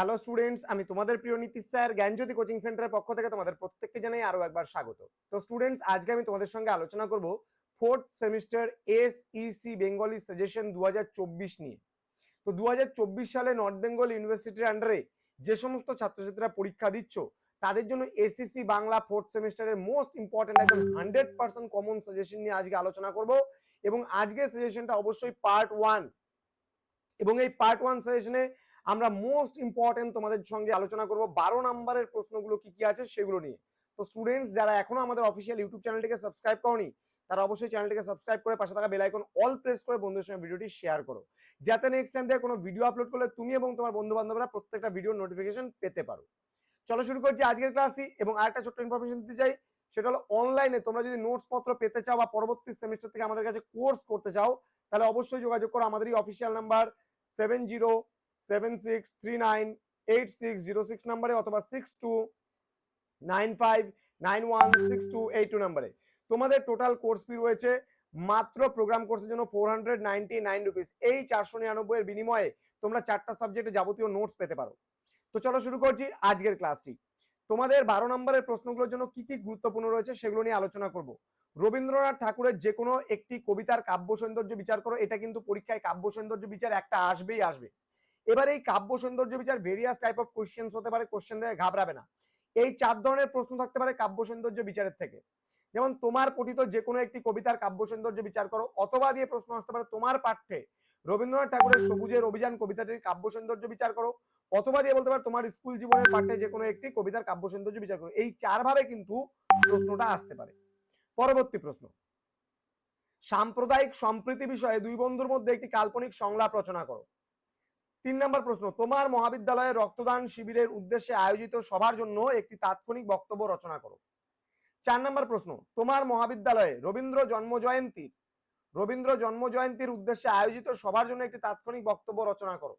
Hello students, আমি তোমাদের প্রিয় নীতিশ স্যার জ্ঞানজ্যোতি কোচিং সেন্টারের পক্ষ থেকে তোমাদের প্রত্যেককে জানাই আরো একবার স্বাগত। তো স্টুডেন্টস, আজকে আমি তোমাদের সঙ্গে আলোচনা করব fourth semester SEC Bengali suggestion 2024 নিয়ে। তো 2024 সালে নর্থ বেঙ্গল ইউনিভার্সিটির আন্ডারে যে সমস্ত ছাত্রছাত্রীরা পরীক্ষা দিচ্ছ তাদের জন্য এসইসি বাংলা ফোর্থ সেমিস্টারের মোস্ট ইম্পর্টেন্ট একদম 100% কমন সাজেশন নিয়ে আজকে আলোচনা করব। এবং আজকের সাজেশনটা অবশ্যই পার্ট 1, এবং এই পার্ট 1 সাজেশনে আমরা মোস্ট ইম্পর্টেন্ট তোমাদের সঙ্গে আলোচনা করব 12 নম্বরের প্রশ্নগুলো কি কি আছে সেগুলো নিয়ে। তো স্টুডেন্টস, যারা এখনো আমাদের অফিসিয়াল ইউটিউব চ্যানেলটিকে সাবস্ক্রাইব করনি তারা অবশ্যই চ্যানেলটিকে সাবস্ক্রাইব করে পাশে থাকা বেল আইকন অল প্রেস করে বন্ধুদের সঙ্গে ভিডিওটি শেয়ার করো, যাতে নেক্সট টাইম থেকে কোনো ভিডিও আপলোড করলে তুমি এবং তোমার বন্ধু বান্ধবরা প্রত্যেকটা ভিডিও নোটিফিকেশন পেতে পারো। চলো শুরু করছি আজকের ক্লাসটি। এবং আরেকটা ছোট্ট ইনফরমেশন দিতে চাই, সেটা হলো অনলাইনে তোমরা যদি নোটস পত্র পেতে চাও বা পরবর্তী সেমিস্টার থেকে আমাদের কাছে কোর্স করতে চাও তাহলে অবশ্যই যোগাযোগ করো আমাদেরই অফিসিয়াল নাম্বার 7076398606 নাম্বারে অথবা 6295916282 নাম্বারে। তোমাদের টোটাল কোর্স ফি রয়েছে মাত্র প্রোগ্রাম কোর্সের জন্য 499 রুপিস। এই 499 এর বিনিময়ে তোমরা 4টা সাবজেক্টে যাবতীয় নোটস পেতে পারো। তো চলো শুরু করছি আজকের ক্লাসটি। তোমাদের 12 নম্বরের প্রশ্নগুলোর জন্য কি কি গুরুত্বপূর্ণ রয়েছে সেগুলো নিয়ে আলোচনা করব। রবীন্দ্রনাথ ঠাকুরের যে কোনো একটি কবিতার কাব্য সৌন্দর্য বিচার করো। এটা কিন্তু পরীক্ষায় কাব্য সৌন্দর্য বিচার একটা আসবেই আসবে। এবার এই কাব্য সৌন্দর্য বিচার ভেরিয়াস টাইপ অফ কোশ্চেন্স হতে পারে, কোশ্চেন দেখে ঘাবড়াবে না। এই 4 ধরনের প্রশ্ন থাকতে পারে কাব্য সৌন্দর্য বিচারের থেকে। যেমন তোমার পঠিত যে কোনো একটি কবিতার কাব্য সৌন্দর্য বিচার করো, অথবা দিয়ে প্রশ্ন আসতে পারে তোমার পাঠ্যে রবীন্দ্রনাথ ঠাকুরের সবুজের অভিযান কবিতাটির কাব্য সৌন্দর্য বিচার করো, অথবা দিয়ে বলতে পারে তোমার স্কুল জীবনের পাঠ্যে যে কোনো একটি কবিতার কাব্য সৌন্দর্য বিচার করো। এই 4 ভাবে কিন্তু প্রশ্নটা আসতে পারে। পরবর্তী প্রশ্ন, সাম্প্রদায়িক সম্প্রীতি বিষয়ে দুই বন্ধুর মধ্যে একটি কাল্পনিক সংলাপ রচনা করো। 3 নম্বর প্রশ্ন, তোমার মহাবিদ্যালয়ে রক্তদান শিবিরের উদ্দেশ্যে আয়োজিত সভার জন্য একটি তাৎক্ষণিক বক্তব্য রচনা করো। 4 নম্বর প্রশ্ন, তোমার মহাবিদ্যালয়ে রবীন্দ্র জন্মজয়ন্তীর উদ্দেশ্যে আয়োজিত সভার জন্য একটি তাৎক্ষণিক বক্তব্য রচনা করো।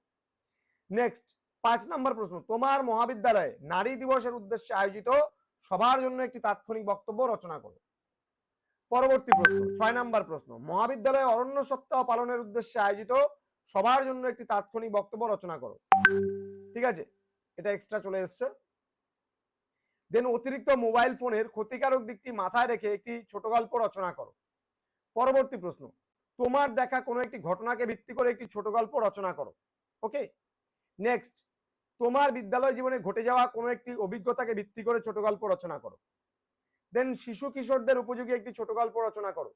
নেক্সট 5 নম্বর প্রশ্ন, তোমার মহাবিদ্যালয়ে নারী দিবসের উদ্দেশ্যে আয়োজিত সভার জন্য একটি তাৎক্ষণিক বক্তব্য রচনা করো। পরবর্তী প্রশ্ন 6 নম্বর প্রশ্ন, মহাবিদ্যালয়ে অরণ্য সপ্তাহ পালনের উদ্দেশ্যে আয়োজিত সবার জন্য একটি তাৎক্ষণিক বক্তব্য রচনা করো। ঠিক আছে, এটা এক্সট্রা চলে এসছে। দেন অতিরিক্ত মোবাইল ফোনের ক্ষতিকারক দিকটি মাথায় রেখে একটি ছোট গল্প রচনা করো। পরবর্তী প্রশ্ন, তোমার দেখা কোনো একটি ঘটনাকে ভিত্তি করে একটি ছোট গল্প রচনা করো। ওকে, নেক্সট, তোমার বিদ্যালয় জীবনে ঘটে যাওয়া কোনো একটি অভিজ্ঞতাকে ভিত্তি করে ছোট গল্প রচনা করো। দেন শিশু কিশোরদের উপযোগী একটি ছোট গল্প রচনা করো।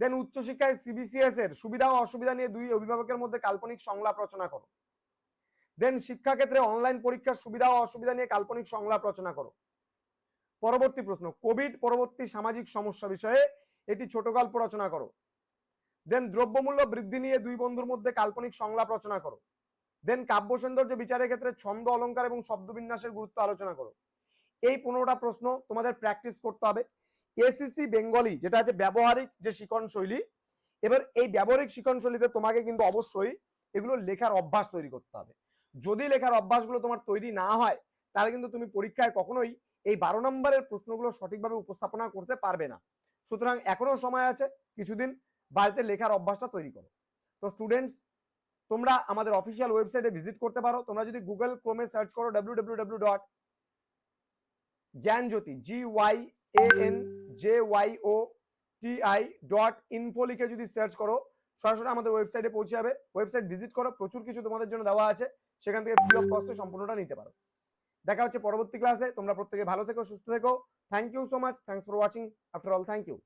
দেন উচ্চশিক্ষায় সিবিসিএস এর সুবিধা ও অসুবিধা নিয়ে দুই অভিভাবকের মধ্যে কাল্পনিক সংলাপ রচনা করো। দেন শিক্ষাক্ষেত্রে অনলাইন পরীক্ষার সুবিধা ও অসুবিধা নিয়ে কাল্পনিক সংলাপ রচনা করো। পরবর্তী প্রশ্ন, কোভিড পরবর্তী সামাজিক সমস্যা বিষয়ে একটি ছোট গল্প রচনা করো। দেন দ্রব্যমূল্য বৃদ্ধি নিয়ে দুই বন্ধুর মধ্যে কাল্পনিক সংলাপ রচনা করো। দেন কাব্য সৌন্দর্য বিচারের ক্ষেত্রে ছন্দ অলঙ্কার এবং শব্দবিন্যাসের গুরুত্ব আলোচনা করো। এই 15টা প্রশ্ন তোমাদের প্র্যাকটিস করতে হবে। এসইসি বেঙ্গলি যেটা আছে ব্যবহারিক যে শিখন শৈলী, এবার এই ব্যবহারিক শিখন শৈলীতে তোমাকে কিন্তু অবশ্যই এগুলো লেখার অভ্যাস তৈরি করতে হবে। যদি লেখার অভ্যাসগুলো তোমার তৈরি না হয় তাহলে কিন্তু তুমি পরীক্ষায় কখনোই এই 12 নম্বরের প্রশ্নগুলো সঠিকভাবে উপস্থাপনা করতে পারবে না। সুতরাং এখনো সময় আছে, কিছুদিন বাড়িতে লেখার অভ্যাসটা তৈরি করো। তো স্টুডেন্টস, তোমরা আমাদের অফিসিয়াল ওয়েবসাইটে ভিজিট করতে পারো। তোমরা যদি গুগল ক্রোমে সার্চ করো www.জ্ঞানজ্যোতি GYANJYOTI.info লিখে যদি সার্চ করো সরাসরি আমাদের ওয়েবসাইটে পৌঁছে যাবে। ওয়েবসাইট ভিজিট করো, প্রচুর কিছু তোমাদের জন্য দেওয়া আছে, সেখান থেকে ফ্রি অফ কস্টে সম্পূর্ণটা নিতে পারো। দেখা হচ্ছে পরবর্তী ক্লাসে। তোমরা প্রত্যেকে ভালো থেকো, সুস্থ থেকো। Thank you so much, thanks for watching. After all, thank you.